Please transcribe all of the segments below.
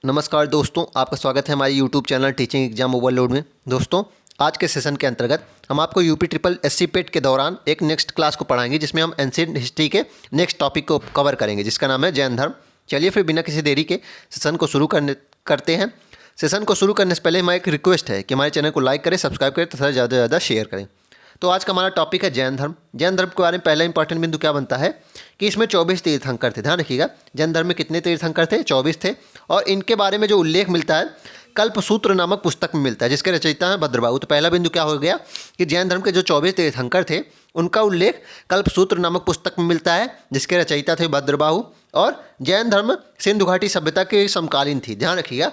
नमस्कार दोस्तों, आपका स्वागत है हमारे YouTube channel teaching exam overload में। दोस्तों, आज के सेशन के अंतर्गत हम आपको यूपी ट्रिपल एससी पेट के दौरान एक नेक्स्ट क्लास को पढ़ाएंगे जिसमें हम एंशिएंट हिस्ट्री के नेक्स्ट टॉपिक को कवर करेंगे जिसका नाम है जैन धर्म। चलिए फिर बिना किसी देरी के सेशन को शुरू करते हैं। सेशन को शुरू करने से पहले हमारी एक रिक्वेस्ट है कि हमारे चैनल को लाइक करें, सब्सक्राइब करें तथा ज़्यादा से ज़्यादा शेयर करें। तो आज का हमारा टॉपिक है जैन धर्म। जैन धर्म के बारे में पहला इंपॉर्टेंट बिंदु क्या बनता है कि इसमें 24 तीर्थंकर थे। ध्यान रखिएगा, जैन धर्म में कितने तीर्थंकर थे? 24 थे। और इनके बारे में जो उल्लेख मिलता है कल्पसूत्र नामक पुस्तक में मिलता है जिसके रचयिता हैं भद्रबाहु। तो पहला बिंदु क्या हो गया कि जैन धर्म के जो 24 तीर्थंकर थे उनका उल्लेख कल्पसूत्र नामक पुस्तक में मिलता है जिसके रचयिता थे भद्रबाहु। और जैन धर्म सिंधु घाटी सभ्यता के समकालीन थी। ध्यान रखिएगा,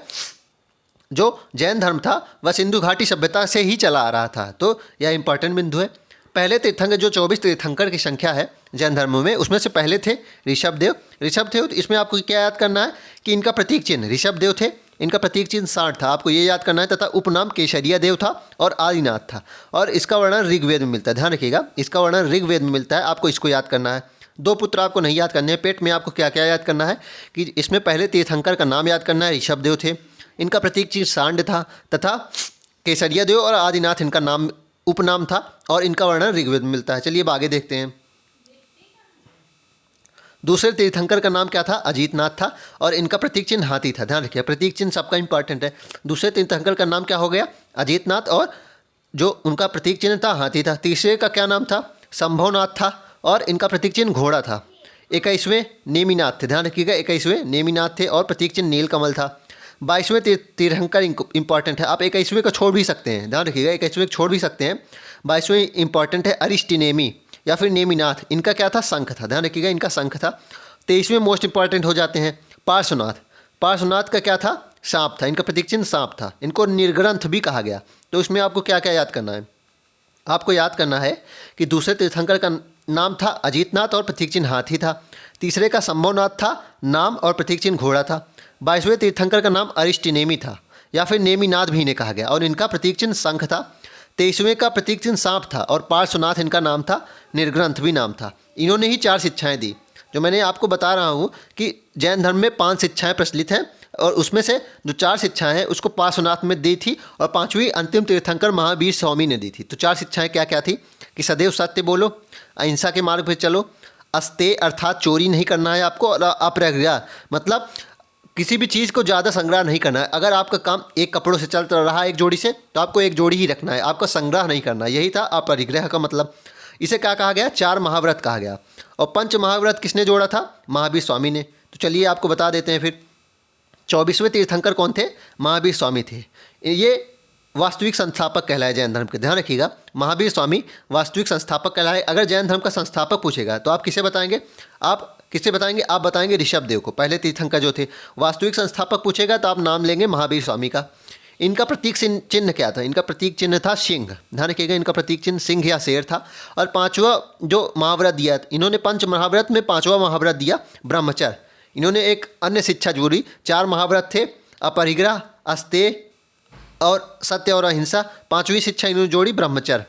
जो जैन धर्म था वह सिंधु घाटी सभ्यता से ही चला आ रहा था। तो यह इंपॉर्टेंट बिंदु है। पहले तीर्थंकर जो 24 तीर्थंकर की संख्या है जैन धर्म में, उसमें से पहले थे ऋषभदेव। ऋषभदेव, तो इसमें आपको क्या याद करना है कि इनका प्रतीक चिन्ह ऋषभदेव थे, इनका प्रतीक चिन्ह 60 था, आपको ये याद करना है। तथा उपनाम केशरिया देव था और आदिनाथ था। और इसका वर्णन ऋग्वेद में मिलता है। ध्यान रखिएगा, इसका वर्णन ऋग्वेद में मिलता है, आपको इसको याद करना है। दो पुत्र आपको नहीं याद करने हैं। पेट में आपको क्या क्या याद करना है कि इसमें पहले तीर्थंकर का नाम याद करना है, ऋषभदेव थे, इनका प्रतीक चिन्ह सांड था, तथा केसरिया देव और आदिनाथ इनका नाम उपनाम था और इनका वर्णन ऋग्वेद में मिलता है। चलिए अब आगे देखते हैं। दूसरे तीर्थंकर का नाम क्या था? अजीतनाथ था और इनका प्रतीक चिन्ह हाथी था। ध्यान रखिए, प्रतीक चिन्ह सबका इंपॉर्टेंट है। दूसरे तीर्थंकर का नाम क्या हो गया? अजीतनाथ, और जो उनका प्रतीक चिन्ह था हाथी था। तीसरे का क्या नाम था? संभवनाथ था और इनका प्रतीक चिन्ह घोड़ा था। 21वें नेमिनाथ थे। ध्यान रखिएगा, 21वें नेमिनाथ थे और प्रतीक चिन्ह नीलकमल था। 22वें तीर्थंकर इंपॉर्टेंट है, आप 21वें को छोड़ भी सकते हैं। ध्यान रखिएगा, 21वें को छोड़ भी सकते हैं। 22वें इंपॉर्टेंट है अरिष्टिनेमी या फिर नेमिनाथ, इनका क्या था? शंख था। ध्यान रखिएगा, इनका शंख था। 23वें मोस्ट इंपॉर्टेंट हो जाते हैं पार्श्वनाथ। पार्श्वनाथ का क्या था? सांप था, इनका प्रतीक चिन्ह सांप था। इनको निर्ग्रंथ भी कहा गया। तो इसमें आपको क्या क्या याद करना है? आपको याद करना है कि दूसरे तीर्थंकर का नाम था अजीतनाथ और प्रतीक चिन्ह हाथी था। तीसरे का संभवनाथ था, नाम और प्रतीक चिन्ह घोड़ा था। 22वें तीर्थंकर का नाम अरिष्टिनेमी था या फिर नेमिनाथ भी इन्हें कहा गया और इनका प्रतीक चिन्ह शंख था। 23वें का प्रतीक चिन्ह सांप था और पार्श्वनाथ इनका नाम था, निर्ग्रंथ भी नाम था। इन्होंने ही 4 शिक्षाएं दी। जो मैंने आपको बता रहा हूँ कि जैन धर्म में 5 शिक्षाएं प्रचलित हैं और उसमें से जो 4 शिक्षाएं हैं उसको पार्श्वनाथ में दी थी और 5वीं अंतिम तीर्थंकर महावीर स्वामी ने दी थी। तो 4 शिक्षाएं क्या क्या थी कि सदैव सत्य बोलो, अहिंसा के मार्ग पर चलो, अस्तेय अर्थात चोरी नहीं करना है आपको, और अपरिग्रह मतलब किसी भी चीज़ को ज़्यादा संग्रह नहीं करना है। अगर आपका काम एक कपड़ों से चल रहा है एक जोड़ी से, तो आपको एक जोड़ी ही रखना है, आपका संग्रह नहीं करना। यही था अपरिग्रह का मतलब। इसे क्या कहा गया? 4 महाव्रत कहा गया। और 5 महाव्रत किसने जोड़ा था? महावीर स्वामी ने। तो चलिए आपको बता देते हैं फिर 24वें तीर्थंकर कौन थे? महावीर स्वामी थे। ये वास्तविक संस्थापक कहलाए जैन धर्म के। ध्यान रखिएगा, महावीर स्वामी वास्तविक संस्थापक कहलाए। अगर जैन धर्म का संस्थापक पूछेगा तो आप किसे बताएंगे? आप बताएंगे ऋषभदेव को, पहले तीर्थंकर जो थे। वास्तविक संस्थापक पूछेगा तो आप नाम लेंगे महावीर स्वामी का। इनका प्रतीक चिन्ह क्या था? इनका प्रतीक चिन्ह था सिंह। ध्यान रखिएगा, इनका प्रतीक चिन्ह सिंह या शेर था। और 5वां जो महाव्रत दिया, इन्होंने 5 महाव्रत में 5वां महाव्रत दिया ब्रह्मचर्य। इन्होंने एक अन्य शिक्षा जोड़ी। 4 महाव्रत थे, अपरिग्रह, अस्तेय और सत्य और अहिंसा। 5वीं शिक्षा इन्होंने जोड़ी ब्रह्मचर्य।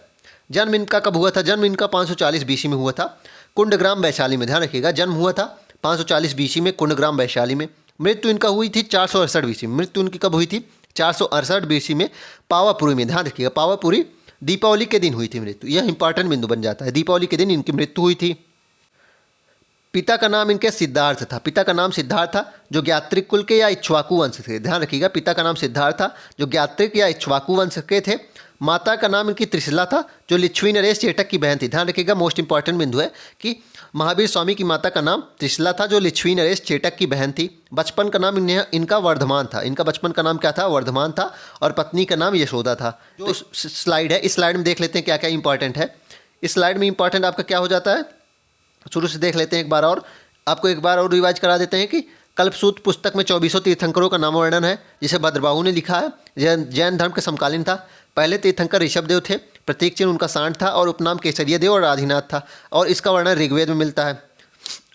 जन्म इनका कब हुआ था? जन्म इनका 540 बीसी में हुआ था, कुंडग्राम वैशाली में। ध्यान रखिएगा, जन्म हुआ था 540 बीसी में कुंडग्राम वैशाली में। मृत्यु इनका हुई थी 468 बीसी में। मृत्यु इनकी कब हुई थी? 468 बीसी में पावापुरी में। ध्यान रखिएगा, पावापुरी दीपावली के दिन हुई थी मृत्यु। यह इंपॉर्टेंट बिंदु बन जाता है, दीपावली के दिन इनकी मृत्यु हुई थी। पिता का नाम इनके सिद्धार्थ था। पिता का नाम सिद्धार्थ था जो ज्ञात्रिक कुल के या इक्ष्वाकु वंश थे। ध्यान रखिएगा, पिता का नाम सिद्धार्थ था जो ज्ञात्रिक या इक्ष्वाकु वंश के थे। माता का नाम इनकी त्रिशला था जो लिच्छवी नरेश चेटक की बहन थी। ध्यान रखिएगा, मोस्ट इंपॉर्टेंट बिंदु है कि महावीर स्वामी की माता का नाम त्रिशला था जो लिच्छवी नरेश चेटक की बहन थी। बचपन का नाम इनका वर्धमान था। इनका बचपन का नाम क्या था? वर्धमान था। और पत्नी का नाम यशोदा था। जो स्लाइड है, इस स्लाइड में देख लेते हैं क्या क्या इंपॉर्टेंट है। इस स्लाइड में इंपॉर्टेंट आपका क्या हो जाता है, शुरू से देख लेते हैं एक बार और। आपको एक बार और रिवाइज करा देते हैं कि कल्पसूत्र पुस्तक में 24 तीर्थंकरों का नाम वर्णन है जिसे भद्रबाहु ने लिखा है। जैन धर्म के समकालीन था। पहले तीर्थंकर ऋषभदेव थे, प्रतीक चिन्ह उनका सांड था और उपनाम केसरिया देव और आदिनाथ था और इसका वर्णन ऋग्वेद में मिलता है।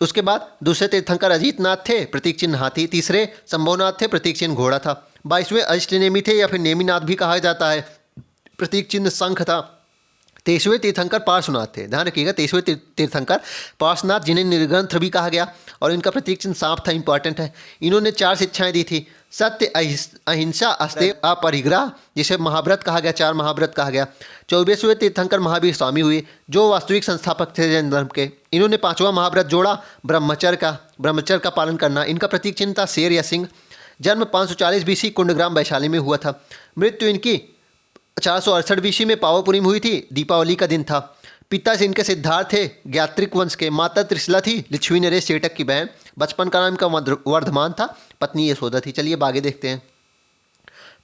उसके बाद दूसरे तीर्थंकर अजीतनाथ थे, प्रतीक चिन्ह हाथी। तीसरे संभवनाथ थे, प्रतीक चिन्ह घोड़ा था। 22वें अरिष्टिनेमी थे या फिर नेमिनाथ भी कहा जाता है, प्रतीक चिन्ह शंख था। 23वें तीर्थंकर पार्श्वनाथ थे, ध्यान रखिएगा। 23वें तीर्थंकर पार्श्वनाथ, जिन्हें निर्ग्रंथ भी कहा गया, और इनका प्रतीक चिन्ह सांप था, इंपॉर्टेंट है। इन्होंने 4 शिक्षाएं दी थी, सत्य, अहिंसा, अस्तेय, अपरिग्रह, जिसे महाव्रत कहा गया, 4 महाव्रत कहा गया। 24वें तीर्थंकर महावीर स्वामी हुए, जो वास्तविक संस्थापक थे जैन धर्म के। इन्होंने 5वां महाव्रत जोड़ा, ब्रह्मचर्य का पालन करना। इनका प्रतीक चिन्ह था शेर या सिंह। जन्म 540 BC कुंडग्राम वैशाली में हुआ था। मृत्यु इनकी 468 BC में पावापुरी में हुई थी, दीपावली का दिन था। पिता से इनके सिद्धार्थ थे, ज्ञात्रिक वंश के। माता त्रिशला थी, लिच्छवी नरेश सेठक की बहन। बचपन का नाम इनका वर्धमान था, पत्नी यशोदा थी। चलिए आगे देखते हैं।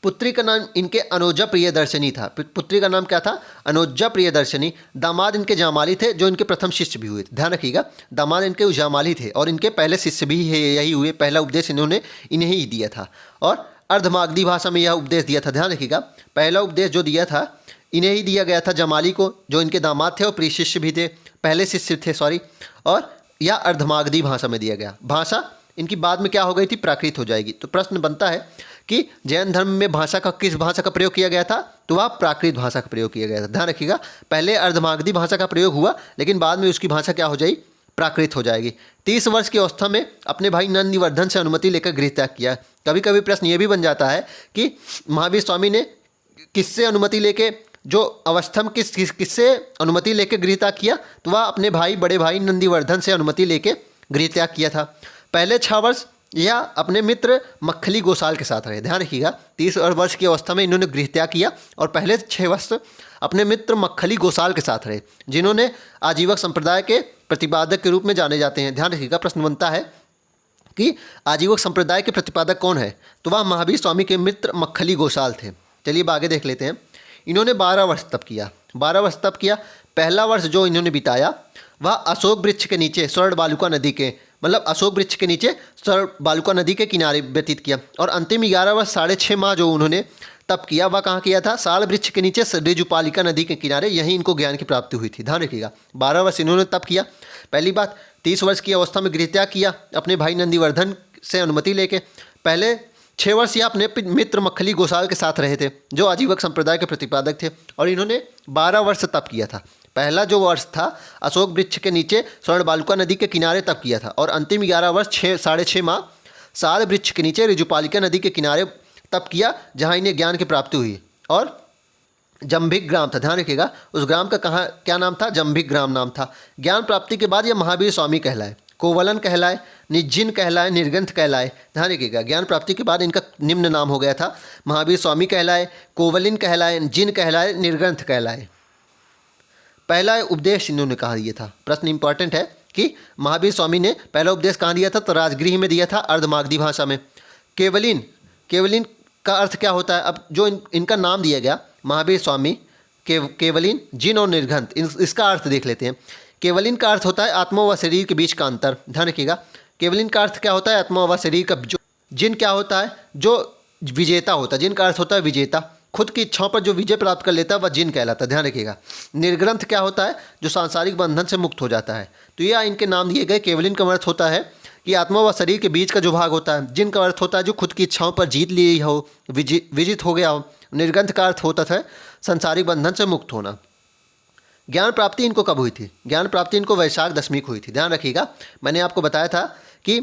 पुत्री का नाम इनके अनुजा प्रियदर्शनी था। पुत्री का नाम क्या था? अनुजा प्रियदर्शनी। दामाद इनके जामाली थे, जो इनके प्रथम शिष्य भी हुए थे, ध्यान रखिएगा। दामाद इनके जामाली थे और इनके पहले शिष्य भी यही हुए। पहला उपदेश इन्होंने इन्हें ही दिया था और अर्धमागधी भाषा में यह उपदेश दिया था, ध्यान रखिएगा। पहला उपदेश जो दिया था इन्हें ही दिया गया था, जमाली को, जो इनके दामाद थे और प्रिय शिष्य भी थे, पहले शिष्य थे, सॉरी। और यह अर्धमागधी भाषा में दिया गया। भाषा इनकी बाद में क्या हो गई थी? प्राकृत हो जाएगी। तो प्रश्न बनता है कि जैन धर्म में भाषा का किस भाषा का प्रयोग किया गया था? तो वह प्राकृत भाषा का प्रयोग किया गया था, ध्यान रखिएगा। पहले अर्धमागधी भाषा का प्रयोग हुआ, लेकिन बाद में उसकी भाषा क्या हो जाएगी? प्राकृत हो जाएगी। 30 वर्ष की अवस्था में अपने भाई नंदिवर्धन से अनुमति लेकर गृह त्याग किया। कभी कभी प्रश्न ये भी बन जाता है कि महावीर स्वामी ने किससे अनुमति लेके, जो अवस्था में किससे अनुमति लेके गृह त्याग किया? तो वह अपने भाई, बड़े भाई नंदिवर्धन से अनुमति लेके गृह त्याग किया था। पहले 6 वर्ष यह अपने मित्र मक्खली गोसाल के साथ रहे, ध्यान रखिएगा। 30 वर्ष की अवस्था में इन्होंने गृह त्याग किया और पहले 6 वर्ष अपने मित्र मक्खली गोसाल के साथ रहे, जिन्होंने आजीवक संप्रदाय के प्रतिपादक के रूप में जाने जाते हैं। ध्यान रखिएगा, प्रश्न बनता है कि आजीवक संप्रदाय के प्रतिपादक कौन है? तो वह महावीर स्वामी के मित्र मक्खली गोसाल थे। चलिए आगे देख लेते हैं। इन्होंने 12 वर्ष तप किया। 12 वर्ष तप किया। पहला वर्ष जो इन्होंने बिताया वह अशोक वृक्ष के नीचे स्वर्ण बालुका नदी के, मतलब अशोक वृक्ष के नीचे स्वर्ण बालुका नदी के किनारे व्यतीत किया। और अंतिम 11 वर्ष 6.5 माह जो उन्होंने तप किया वह कहाँ किया था? साल वृक्ष के नीचे ऋजुपालिका नदी के किनारे। यहीं इनको ज्ञान की प्राप्ति हुई थी, ध्यान रखिएगा। 12 वर्ष इन्होंने तप किया। पहली बात, 30 वर्ष की अवस्था में गृह त्याग किया अपने भाई नंदिवर्धन से अनुमति लेके। पहले 6 वर्ष यह अपने मित्र मक्खली गोसाल के साथ रहे थे, जो आजीवक संप्रदाय के प्रतिपादक थे। और इन्होंने 12 वर्ष तप किया था। पहला जो वर्ष था अशोक वृक्ष के नीचे स्वर्ण बालुका नदी के किनारे तप किया था, और अंतिम 11 वर्ष 6.5 माह साल वृक्ष के नीचे ऋजुपालिका नदी के किनारे तप किया, जहाँ इन्हें ज्ञान की प्राप्ति हुई। और जंभिक ग्राम था, ध्यान रखिएगा। उस ग्राम का क्या नाम था? जंभिक ग्राम नाम था। ज्ञान प्राप्ति के बाद यह महावीर स्वामी कहलाए, कोवलन कहलाए, निज्जिन कहलाए, निर्ग्रंथ कहलाए। ध्यान रखिएगा, ज्ञान प्राप्ति के बाद इनका निम्न नाम हो गया था। महावीर स्वामी कहलाए, कोवलिन कहलाए, जिन कहलाए, निर्ग्रंथ कहलाए। पहला उपदेश इन्होंने कहा दिया था। प्रश्न इंपॉर्टेंट है कि महावीर स्वामी ने पहला उपदेश कहाँ दिया था? तो राजगृह में दिया था, अर्धमागधी भाषा में। केवलिन का अर्थ क्या होता है? अब जो इनका नाम दिया गया महावीर स्वामी, केवलिन, जिन और निर्ग्रंथ, इसका अर्थ देख लेते हैं। केवलिन का अर्थ होता है आत्मा व शरीर के बीच का अंतर, ध्यान रखिएगा। केवलिन का अर्थ क्या होता है? आत्मा व शरीर का। जिन क्या होता है? जो विजेता होता है। जिन का अर्थ होता है विजेता, खुद की इच्छाओं पर जो विजय प्राप्त कर लेता है वह जिन कहलाता है, ध्यान रखिएगा। निर्ग्रंथ क्या होता है? जो सांसारिक बंधन से मुक्त हो जाता है। तो यह इनके नाम दिए गए। केवलिन का अर्थ होता है कि आत्मा व शरीर के बीच का जो भाग होता है। जिन का अर्थ होता है जो खुद की इच्छाओं पर जीत ली हो, विजित हो गया हो। निर्ग्रंथ का अर्थ होता था सांसारिक बंधन से मुक्त होना। ज्ञान प्राप्ति इनको कब हुई थी? ज्ञान प्राप्ति इनको वैशाख दशमी को हुई थी, ध्यान रखिएगा। मैंने आपको बताया था कि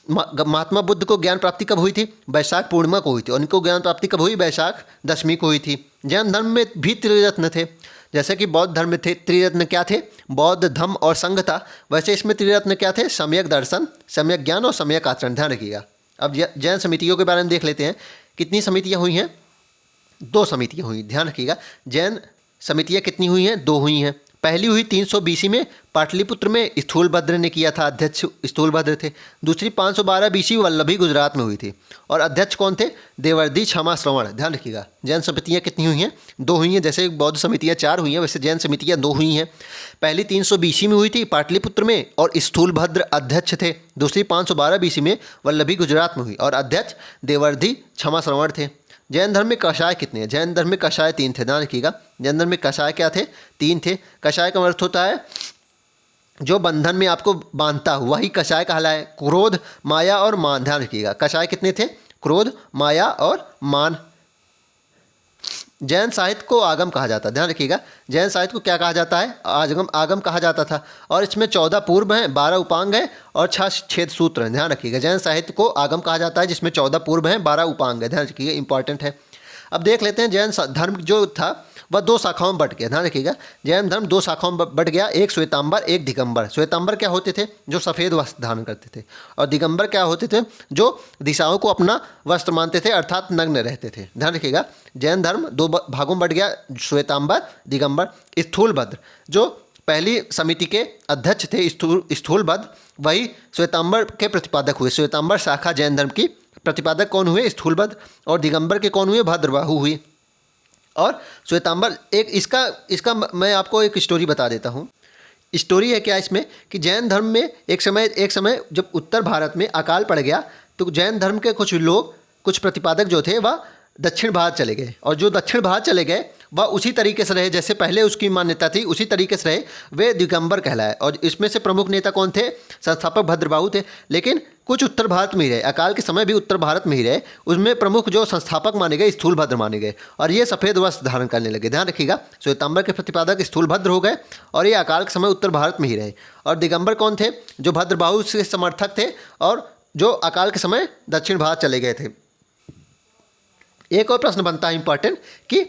महात्मा बुद्ध को ज्ञान प्राप्ति कब हुई थी? वैशाख पूर्णिमा को हुई थी। और इनको ज्ञान प्राप्ति कब हुई? वैशाख दशमी को हुई थी। जैन धर्म में भी त्रिरत्न थे, जैसे कि बौद्ध धर्म में थे। त्रिरत्न क्या थे? बौद्ध, धम्म और संघ था। वैसे इसमें त्रिरत्न क्या थे? सम्यक दर्शन, सम्यक ज्ञान और सम्यक आचरण, ध्यान रखिएगा। अब जैन समितियों के बारे में देख लेते हैं। कितनी समितियाँ हुई हैं? 2 समितियाँ हुई, ध्यान रखिएगा। जैन समितियाँ कितनी हुई हैं? 2 हुई हैं। पहली हुई 300 BC में पाटलिपुत्र में, स्थूलभद्र ने किया था, अध्यक्ष स्थूलभद्र थे। दूसरी 512 BC वल्लभी गुजरात में हुई थी, और अध्यक्ष कौन थे? देवर्दी, क्षमा, श्रवण, ध्यान रखिएगा। जैन समितियाँ कितनी हुई हैं? 2 हुई हैं। जैसे बौद्ध समितियाँ 4 हुई हैं, वैसे जैन समितियाँ 2 हुई हैं। पहली 300 BC में हुई थी पाटलिपुत्र में, और स्थूलभद्र अध्यक्ष थे। दूसरी 512 BC में वल्लभी गुजरात में हुई, और अध्यक्ष देवर्दी, क्षमा, श्रवण थे। जैन धर्म में कषाय कितने हैं? जैन धर्म में कषाय 3 थे, ध्यान रखिएगा। जैन धर्म में कषाय क्या थे? 3 थे। कषाय का अर्थ होता है जो बंधन में आपको बांधता हो, वही कषाय कहलाए। क्रोध, माया और मान, ध्यान रखिएगा। कषाय कितने थे? क्रोध, माया और मान। जैन साहित्य को आगम कहा जाता है। ध्यान रखिएगा, जैन साहित्य को क्या कहा जाता है? आगम कहा जाता था। और इसमें 14 पूर्व हैं, 12 उपांग हैं और 6 छेद सूत्र हैं। ध्यान रखिएगा, जैन साहित्य को आगम कहा जाता है जिसमें 14 पूर्व हैं, 12 उपांग हैं। ध्यान रखिएगा, इंपॉर्टेंट है। अब देख लेते हैं जैन धर्म जो था वह 2 शाखाओं में बट गया। ध्यान रखिएगा, जैन धर्म 2 शाखाओं में बट गया, एक श्वेतांबर, एक दिगंबर। श्वेतांबर क्या होते थे? जो सफ़ेद वस्त्र धारण करते थे। और दिगंबर क्या होते थे? जो दिशाओं को अपना वस्त्र मानते थे, अर्थात नग्न रहते थे। ध्यान रखिएगा, जैन धर्म 2 भागों में बट गया, श्वेतांबर, दिगंबर। स्थूलभद्र जो पहली समिति के अध्यक्ष थे, स्थूलभद्र, वही श्वेतांबर के प्रतिपादक हुए। श्वेतांबर शाखा जैन धर्म की प्रतिपादक कौन हुए? स्थूलभद्र। और दिगंबर के कौन हुए? भद्रबाहु हुई। और श्वेतांबर एक इसका मैं आपको एक स्टोरी बता देता हूँ। स्टोरी है क्या इसमें कि जैन धर्म में एक समय जब उत्तर भारत में अकाल पड़ गया तो जैन धर्म के कुछ लोग, कुछ प्रतिपादक जो थे वह दक्षिण भारत चले गए। और जो दक्षिण भारत चले गए वह उसी तरीके से रहे जैसे पहले उसकी मान्यता थी, उसी तरीके से रहे, वे दिगंबर कहलाए। और इसमें से प्रमुख नेता कौन थे? संस्थापक भद्रबाहु थे। लेकिन कुछ उत्तर भारत में ही रहे, अकाल के समय भी उत्तर भारत में ही रहे। उसमें प्रमुख जो संस्थापक माने गए स्थूलभद्र माने गए और ये सफ़ेद वस्त्र धारण करने लगे। ध्यान रखिएगा, श्वेतांबर के प्रतिपादक स्थूलभद्र हो गए और ये अकाल के समय उत्तर भारत में ही रहे। और दिगंबर कौन थे? जो भद्रबाहु से समर्थक थे और जो अकाल के समय दक्षिण भारत चले गए थे। एक और प्रश्न बनता है इंपॉर्टेंट कि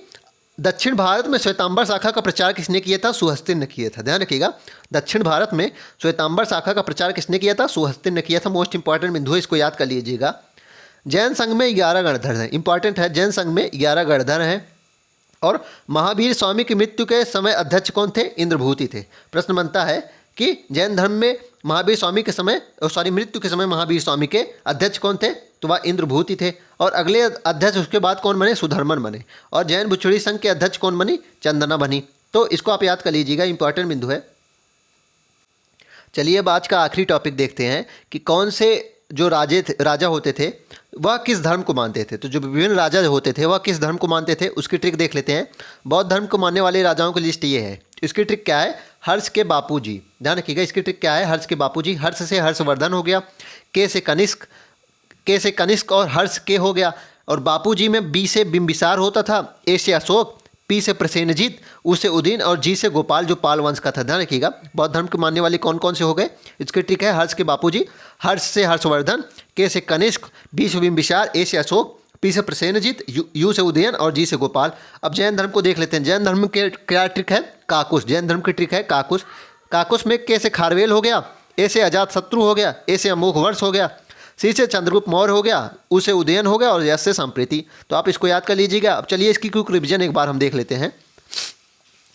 दक्षिण भारत में श्वेतांबर शाखा का प्रचार किसने किया था? सुहस्तिन ने किया था। ध्यान रखिएगा, दक्षिण भारत में श्वेतांबर शाखा का प्रचार किसने किया था? सुहस्तिन ने किया था। मोस्ट इंपॉर्टेंट बिंदु है, इसको याद कर लीजिएगा। जैन संघ में 11 गणधर हैं। इंपॉर्टेंट है, जैन संघ में 11 गणधर हैं। और महावीर स्वामी की मृत्यु के समय अध्यक्ष कौन थे? इंद्रभूति थे। प्रश्न बनता है कि जैन धर्म में महावीर स्वामी के समय मृत्यु के समय महावीर स्वामी के अध्यक्ष कौन थे? तो वह इंद्रभूति थे। और अगले अध्यक्ष उसके बाद कौन बने? सुधर्मन बने। और जैन बुछड़ी संघ के अध्यक्ष कौन बनी? चंदना बनी। तो इसको आप याद कर लीजिएगा, इंपॉर्टेंट बिंदु है। चलिए अब आज का आखिरी टॉपिक देखते हैं कि कौन से जो राजा होते थे वह किस धर्म को मानते थे। तो जो विभिन्न राजा होते थे वह किस धर्म को मानते थे उसकी ट्रिक देख लेते हैं। बौद्ध धर्म को मानने वाले राजाओं की लिस्ट ये है। इसकी ट्रिक क्या है? हर्ष के बापूजी। ध्यान रखिएगा, इसकी ट्रिक क्या है? हर्ष के बापूजी। हर्ष से हर्षवर्धन हो गया, के से कनिष्क और हर्ष के हो गया। और बापूजी में बी से बिंबिसार होता था, ए से अशोक, पी से प्रसेनजीत, उ से उदयन और जी से गोपाल जो पाल वंश का था। ध्यान रखिएगा, बौद्ध धर्म के मानने वाले कौन कौन से हो गए? इसकी ट्रिक है हर्ष के बापूजी, हर्ष से हर्षवर्धन, के से कनिष्क, बी से बिंबिसार, ए से अशोक, पी से प्रसेनजीत, यू से उदयन और जी से गोपाल। अब जैन धर्म को देख लेते हैं। जैन धर्म के क्या ट्रिक है? काकुस। जैन धर्म की ट्रिक है काकुस। काकुस में के से खारवेल हो गया, ए से अजात शत्रु हो गया, ए से अमोघ वर्ष हो गया, सी से चंद्रगुप्त मौर्य हो गया, उ से उदयन हो गया और यश से संप्रीति। तो आप इसको याद कर लीजिएगा। अब चलिए इसकी क्विक रिवीजन एक बार हम देख लेते हैं।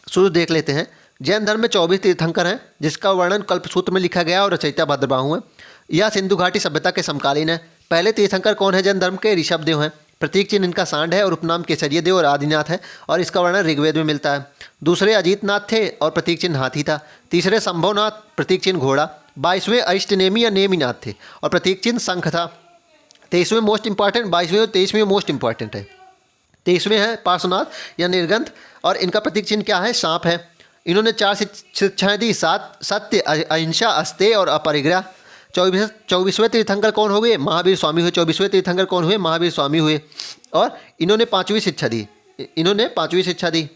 शुरू देख लेते हैं। जैन धर्म में 24 तीर्थंकर हैं जिसका वर्णन कल्पसूत्र में लिखा गया और रचयिता भद्रबाहु हैं। यह सिंधु घाटी सभ्यता के समकालीन है। पहले तीर्थंकर कौन है जैन धर्म के? ऋषभदेव हैं। प्रतीक चिन्ह इनका सांड है और उपनाम केसरिय देव और आदिनाथ है और इसका वर्णन ऋग्वेद में मिलता है। दूसरे अजीतनाथ थे और प्रतीक चिन्ह हाथी था। तीसरे संभवनाथ, प्रतीक चिन्ह घोड़ा। 22वें अष्टनेमी या नेमिनाथ थे और प्रतीक चिन्ह शंख था। 23वें मोस्ट इंपॉर्टेंट, 22वें और 23वें मोस्ट इंपॉर्टेंट है। 23वें है पार्श्वनाथ या निर्गंथ और इनका प्रतीक चिन्ह क्या है? सांप है। इन्होंने 4 शिक्षाएं दी, सत्य, अहिंसा, अस्तेय और अपरिग्रह। 24वें तीर्थंकर कौन हो गए? महावीर स्वामी हुए। 24वें तीर्थंकर कौन हुए? महावीर स्वामी हुए। और इन्होंने 5वीं शिक्षा दी।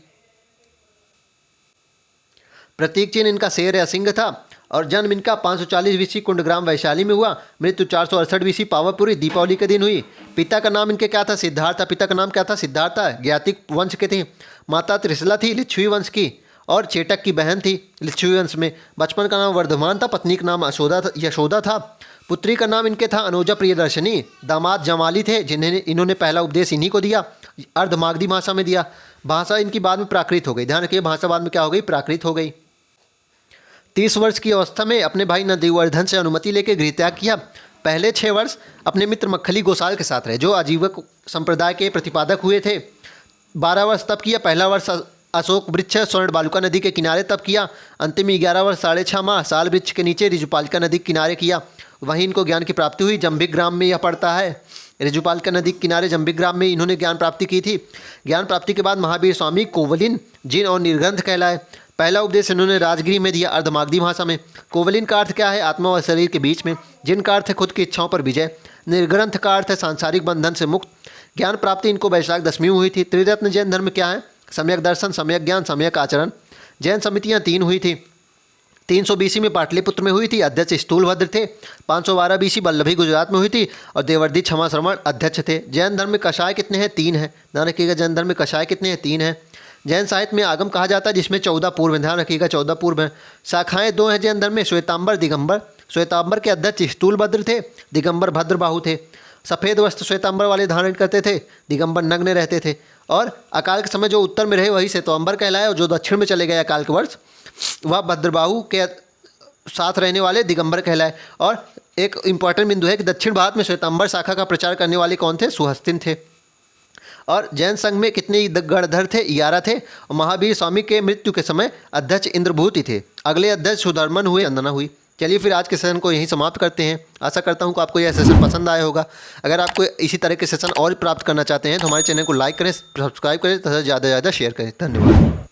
प्रतीक चिन्ह इनका शेर या सिंह था और जन्म इनका 540 BC कुंडग्राम वैशाली में हुआ। मृत्यु 468 BC पावापुरी दीपावली के दिन हुई। पिता का नाम इनके क्या था? सिद्धार्थ। पिता का नाम क्या था? सिद्धार्थ। ज्ञातिक वंश के थे। माता त्रिशला थी लिच्छवी वंश की और चेटक की बहन थी लिच्छवी वंश में। बचपन का नाम वर्धमान था, पत्नी का नाम यशोदा था। पुत्री का नाम इनके था अनुजा प्रियदर्शनी। दामाद जमाली थे जिन्हें इन्होंने पहला उपदेश इन्हीं को दिया, अर्धमागधी भाषा में दिया। भाषा इनकी बाद में प्राकृत हो गई। ध्यान रखिए, भाषा बाद में क्या हो गई? प्राकृत हो गई। 30 वर्ष की अवस्था में अपने भाई नंदीवर्धन से अनुमति लेकर गृहत्याग किया। पहले 6 वर्ष अपने मित्र मक्खली गोसाल के साथ रहे जो आजीवक संप्रदाय के प्रतिपादक हुए थे। 12 वर्ष तप किया। पहला वर्ष अशोक वृक्ष स्वर्ण बालुका नदी के किनारे तप किया। अंतिम 11 वर्ष 6.5 माह साल वृक्ष के नीचे ऋजुपालिका नदी के किनारे किया। वहीं इनको ज्ञान की प्राप्ति हुई। जंबिक ग्राम में यह पड़ता है। ऋजुपालिका नदी के किनारे जंबिक ग्राम में इन्होंने ज्ञान प्राप्ति की थी। ज्ञान प्राप्ति के बाद महावीर स्वामी कोवलिन, जिन और निर्ग्रंथ कहलाए। पहला उपदेश इन्होंने राजगृह में दिया अर्धमागधी भाषा में। कोवलिन का अर्थ क्या है? आत्मा और शरीर के बीच में। जिन का अर्थ है खुद की इच्छाओं पर विजय। निर्ग्रंथ का अर्थ है सांसारिक बंधन से मुक्त। ज्ञान प्राप्ति इनको वैशाख दशमी में हुई थी। त्रिरत्न जैन धर्म क्या है? सम्यक दर्शन, सम्यक ज्ञान, सम्यक आचरण। जैन समितियाँ 3 हुई थी। 300 BC में पाटलिपुत्र में हुई थी, अध्यक्ष स्थूलभद्र थे। 512 BC वल्लभी गुजरात में हुई थी और देवर्षि क्षमा श्रवण अध्यक्ष थे। जैन धर्म में कषाय कितने हैं? 3 हैं। ध्यान रखिएगा, जैन धर्म में कषाय कितने हैं? 3 हैं। जैन साहित्य में आगम कहा जाता है जिसमें 14 पूर्व हैं। ध्यान रखिएगा, 14 पूर्व हैं। शाखाएं 2 हैं जैन धर्म में, श्वेतांबर, दिगंबर। श्वेतांबर के अध्यक्ष स्थूलभद्र थे, दिगंबर भद्रबाहु थे। सफ़ेद वस्त्र श्वेतांबर वाले धारण करते थे, दिगंबर नग्न रहते थे। और अकाल के समय जो उत्तर में रहे वही श्वेतांबर कहलाए, और जो दक्षिण में चले गए अकाल के वर्ष वह भद्रबाहु के साथ रहने वाले दिगंबर कहलाए। और एक इंपॉर्टेंट बिंदु है कि दक्षिण भारत में श्वेतांबर शाखा का प्रचार करने वाले कौन थे? सुहस्तिन थे। और जैन संघ में कितने गणधर थे? 11 थे। और महावीर स्वामी के मृत्यु के समय अध्यक्ष इंद्रभूति थे। अगले अध्यक्ष सुधर्मन हुए, वंदना हुई। चलिए फिर आज के सेशन को यहीं समाप्त करते हैं। आशा करता हूँ कि आपको यह सेशन पसंद आया होगा। अगर आपको इसी तरह के सेशन और प्राप्त करना चाहते हैं तो हमारे चैनल को लाइक करें, सब्सक्राइब करें तथा ज़्यादा से ज़्यादा शेयर करें। धन्यवाद।